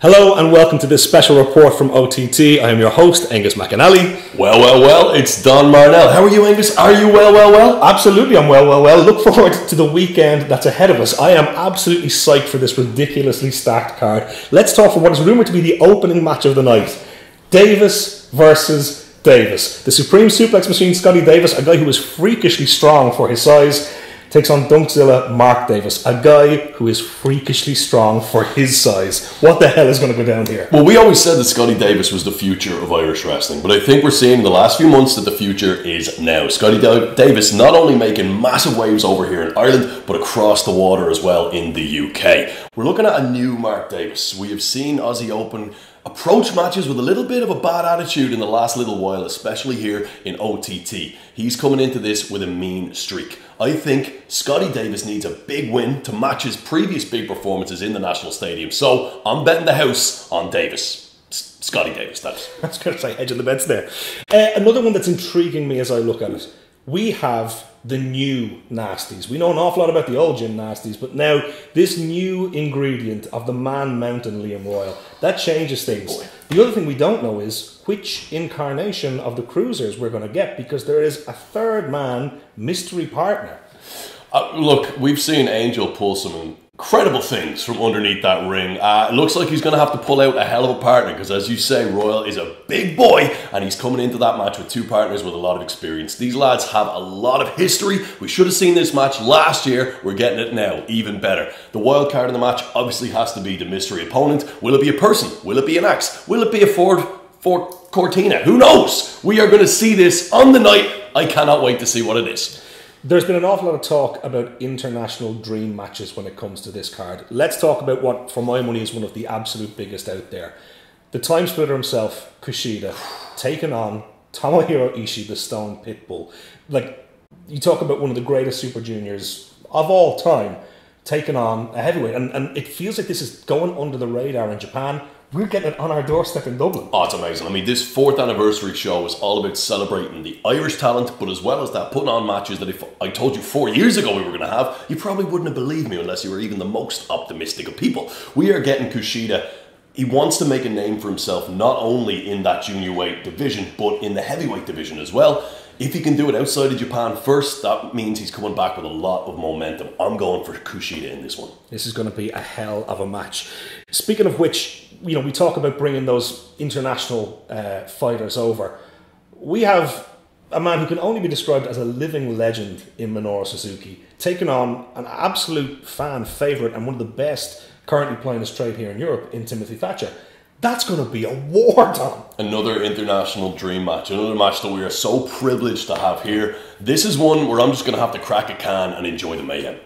Hello and welcome to this special report from OTT. I am your host, Aonghus McAnally. Well, it's Don Marnell. How are you, Aonghus? Are you well? Absolutely, I'm well. Look forward to the weekend that's ahead of us. I am absolutely psyched for this ridiculously stacked card. Let's talk for what is rumoured to be the opening match of the night. Davis versus Davis. The Supreme Suplex Machine, Scotty Davis, a guy who is freakishly strong for his size, takes on Dunkzilla Mark Davis, a guy who is freakishly strong for his size. What the hell is going to go down here? Well, we always said that Scotty Davis was the future of Irish wrestling, but I think we're seeing in the last few months that the future is now. Scotty Davis not only making massive waves over here in Ireland, but across the water as well in the UK. We're looking at a new Mark Davis. We have seen Aussie Open approach matches with a little bit of a bad attitude in the last little while, especially here in OTT. He's coming into this with a mean streak. I think Scotty Davis needs a big win to match his previous big performances in the National Stadium. So I'm betting the house on Davis. Scotty Davis, that is. I was going to say hedge on the bets there. Another one that's intriguing me as I look at it. We have the new nasties. We know an awful lot about the old gym nasties, but now this new ingredient of the man mountain Liam Royal, that changes things. The other thing we don't know is which incarnation of the cruisers we're going to get, because there is a third man mystery partner. Look, we've seen Angel pull some incredible things from underneath that ring. It looks like he's going to have to pull out a hell of a partner because, as you say, Royal is a big boy and he's coming into that match with two partners with a lot of experience. These lads have a lot of history. We should have seen this match last year. We're getting it now, even better. The wild card in the match obviously has to be the mystery opponent. Will it be a person? Will it be an axe? Will it be a Ford Cortina? Who knows? We are going to see this on the night. I cannot wait to see what it is. There's been an awful lot of talk about international dream matches when it comes to this card. Let's talk about what, for my money, is one of the absolute biggest out there. The time splitter himself, Kushida, taking on Tomohiro Ishii, the Stone Pitbull. Like, you talk about one of the greatest Super Juniors of all time, taking on a heavyweight. And it feels like this is going under the radar in Japan. We're getting it on our doorstep in Dublin. Oh, it's amazing. I mean, this 4th anniversary show is all about celebrating the Irish talent, but as well as that, putting on matches that if I told you 4 years ago we were going to have, you probably wouldn't have believed me unless you were even the most optimistic of people. We are getting Kushida. He wants to make a name for himself, not only in that junior weight division, but in the heavyweight division as well. If he can do it outside of Japan first, that means he's coming back with a lot of momentum. I'm going for Kushida in this one. This is going to be a hell of a match. Speaking of which, you know, we talk about bringing those international fighters over. We have a man who can only be described as a living legend in Minoru Suzuki, taking on an absolute fan favourite and one of the best currently playing his trade here in Europe in Timothy Thatcher. That's going to be a war, Tom. Another international dream match, another match that we are so privileged to have here. This is one where I'm just going to have to crack a can and enjoy the mayhem.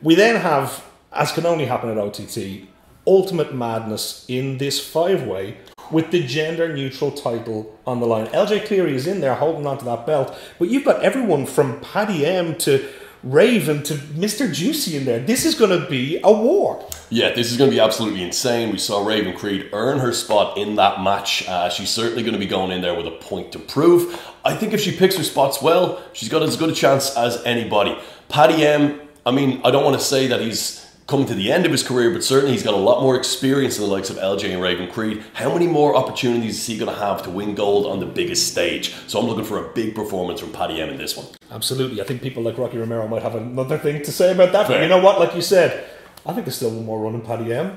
We then have, as can only happen at OTT, ultimate madness in this 5-way with the gender-neutral title on the line. LJ Cleary is in there holding on to that belt, but you've got everyone from Paddy M to Raven to Mr. Juicy in there. This is going to be a war. Yeah, this is going to be absolutely insane. We saw Raven Creed earn her spot in that match. She's certainly going to be going in there with a point to prove. I think if she picks her spots well, she's got as good a chance as anybody. Paddy M, I mean, I don't want to say that he's coming to the end of his career, but certainly he's got a lot more experience than the likes of LJ and Raven Creed. How many more opportunities is he going to have to win gold on the biggest stage? So I'm looking for a big performance from Paddy M in this one. Absolutely. I think people like Rocky Romero might have another thing to say about that. Fair. But you know what? Like you said, I think there's still one more run in Paddy M.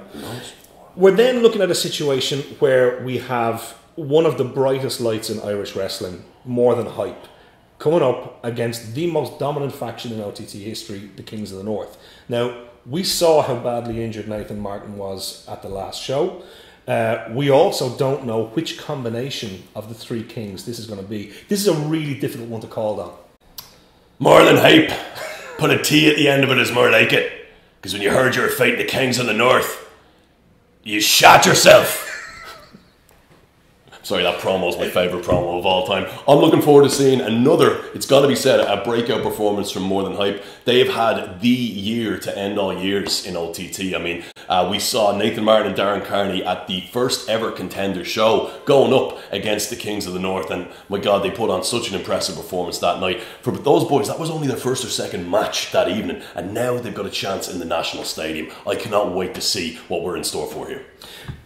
We're then looking at a situation where we have one of the brightest lights in Irish wrestling, More Than Hype, coming up against the most dominant faction in OTT history, the Kings of the North. Now, we saw how badly injured Nathan Martin was at the last show. We also don't know which combination of the three kings this is going to be. This is a really difficult one to call down. More Than Hype. Put a T at the end of it is more like it. Because when you heard you were fighting the Kings of the North, you shot yourself. Sorry, that promo is my favourite promo of all time. I'm looking forward to seeing another, it's got to be said, a breakout performance from More Than Hype. They've had the year to end all years in OTT. I mean, we saw Nathan Martin and Darren Carney at the first ever Contender show going up against the Kings of the North, and my God, they put on such an impressive performance that night. For those boys, that was only their first or second match that evening, and now they've got a chance in the National Stadium. I cannot wait to see what we're in store for here.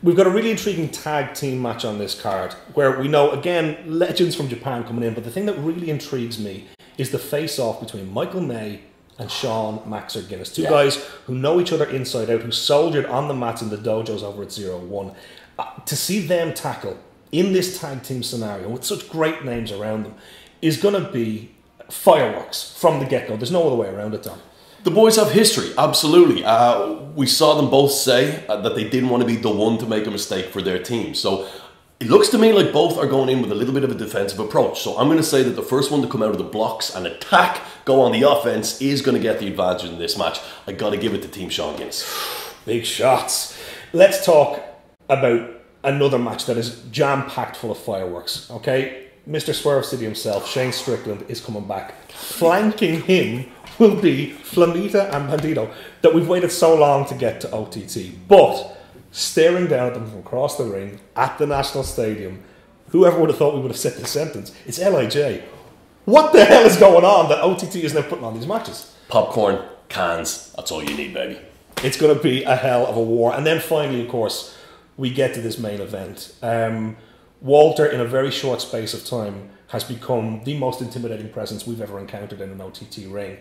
We've got a really intriguing tag team match on this card, where we know, again, legends from Japan coming in, but the thing that really intrigues me is the face-off between Michael May and Sean Maxer Guinness. Two guys who know each other inside out, who soldiered on the mats in the dojos over at 01. To see them tackle in this tag team scenario with such great names around them is going to be fireworks from the get-go. There's no other way around it, Tom. The boys have history, absolutely. We saw them both say that they didn't want to be the one to make a mistake for their team. So it looks to me like both are going in with a little bit of a defensive approach. So I'm going to say that the first one to come out of the blocks and attack, go on the offense, is going to get the advantage in this match. I got to give it to Team Sean Guinness. Big shots. Let's talk about another match that is jam-packed full of fireworks, okay? Mr. Swerve City himself, Shane Strickland, is coming back. Flanking him will be Flamita and Bandito, that we've waited so long to get to OTT. But staring down at them from across the ring at the National Stadium, whoever would have thought we would have said this sentence? It's LIJ. What the hell is going on that OTT is now putting on these matches? Popcorn, cans, that's all you need, baby. It's going to be a hell of a war. And then finally, of course, we get to this main event. Walter, in a very short space of time, has become the most intimidating presence we've ever encountered in an OTT ring.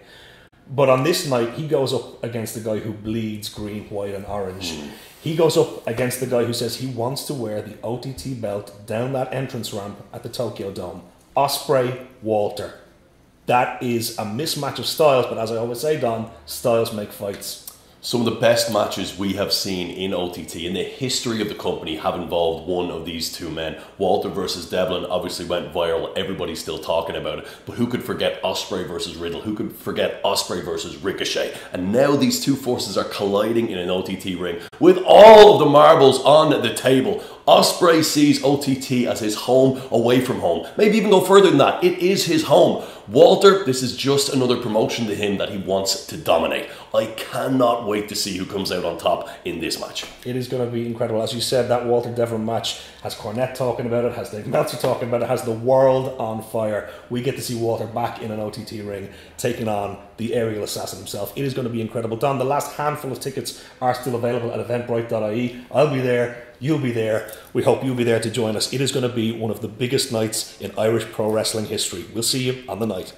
But on this night, he goes up against the guy who bleeds green, white and orange. He goes up against the guy who says he wants to wear the OTT belt down that entrance ramp at the Tokyo Dome. Ospreay Walter. That is a mismatch of styles, but as I always say, Don, styles make fights. Some of the best matches we have seen in OTT in the history of the company have involved one of these two men. Walter versus Devlin obviously went viral. Everybody's still talking about it. But who could forget Ospreay versus Riddle? Who could forget Ospreay versus Ricochet? And now these two forces are colliding in an OTT ring with all of the marbles on the table. Ospreay sees OTT as his home away from home. Maybe even go further than that. It is his home. Walter, this is just another promotion to him that he wants to dominate. I cannot wait to see who comes out on top in this match. It is going to be incredible. As you said, that Walter Devlin match has Cornette talking about it, has Dave Meltzer talking about it, has the world on fire. We get to see Walter back in an OTT ring, taking on the aerial assassin himself. It is going to be incredible. Don, the last handful of tickets are still available at eventbrite.ie. I'll be there. You'll be there. We hope you'll be there to join us. It is going to be one of the biggest nights in Irish pro wrestling history. We'll see you on the night.